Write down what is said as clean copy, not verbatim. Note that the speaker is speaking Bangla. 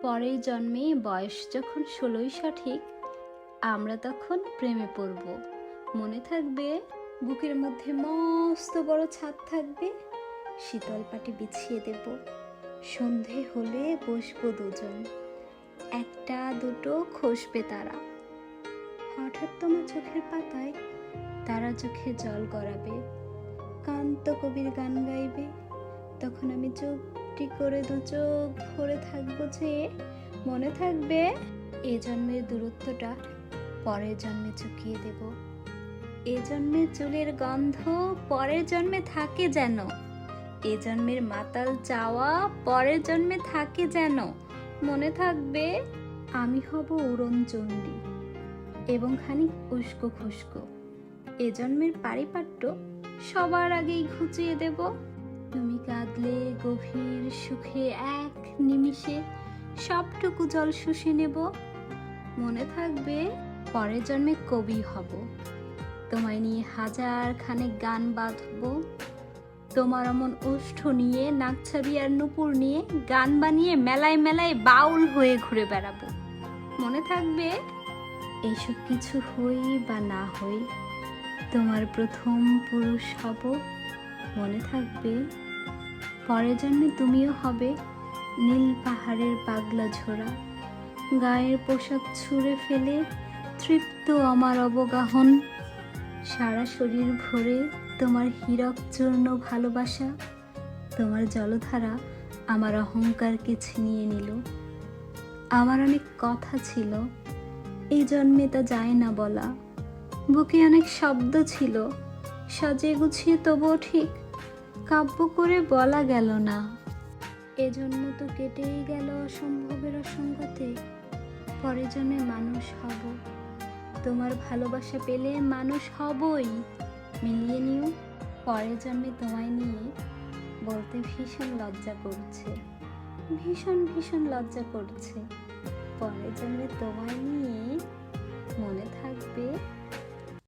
পরের জন্মে বয়স যখন 16ই সঠিক, আমরা তখন প্রেমে পড়ব। মনে থাকবে, বুকের মধ্যে মস্ত বড় ছাদ থাকবে, শীতল পাটি বিছিয়ে দেব। সন্ধে হলে বসবো দুজন, একটা দুটো খসবে তারা। হঠাৎ তোমার চোখের পাতায় তারা চোখে জল গড়াবে, কান্ত কবির গান গাইবে। তখন আমি চুপটি করে দু চোখ ভরে থাকবো যে, মনে থাকবে এ জন্মের দূরত্বটা পরের জন্মে চুকিয়ে দেব। এ জন্মের চুলের গন্ধ পরের জন্মে থাকে যেন, এ জন্মের মাতাল চাওয়া পরের জন্মে থাকে যেন। মনে থাকবে আমি হব উড়নচণ্ডী এবং খানিক উস্কো খুস্কো। এ জন্মের পারিপাট্য সবার আগেই ঘুচিয়ে দেব। তুমি কাঁদলে গভীর সুখে এক নিমিষে সবটুকু জল শুষে নেব। মনে থাকবে পরের জন্মে কবি হব, তোমায় নিয়ে হাজার খানেক গান বাঁধব। তোমার অমন ওষ্ঠ নিয়ে, নাকছাবি আর নুপুর নিয়ে গান বানিয়ে মেলায় মেলায় বাউল হয়ে ঘুরে বেড়াবো। মনে থাকবে এইসব কিছু হই বা না হই, তোমার প্রথম পুরুষ হব। মনে থাকবে পরের জন্মে তুমিও হবে নীল পাহাড়ের পাগলা ঝোড়া, গায়ের পোশাক ছুঁড়ে ফেলে তৃপ্ত আমার অবগাহন। সারা শরীর ভরে তোমার হীরক চূর্ণ ভালোবাসা, তোমার জলধারা আমার অহংকারকে ছিনিয়ে নিল। আমার অনেক কথা ছিল, এই জন্মে তা যায় না বলা। বুকে অনেক শব্দ ছিল, সাজিয়ে গুছিয়ে তবুও ঠিক কাব্য করে বলা গেল না। এজন্য তো কেটেই গেল অসম্ভবের অসঙ্গতে। পরের জন্মে মানুষ হব, তোমার ভালোবাসা পেলে মানুষ হবই। মিলিয়ে নিও, পরের জন্মে তোমায় নিয়ে বলতে ভীষণ লজ্জা করছে, ভীষণ ভীষণ লজ্জা করছে। পরের জন্মে তোমায় নিয়ে, মনে থাকবে।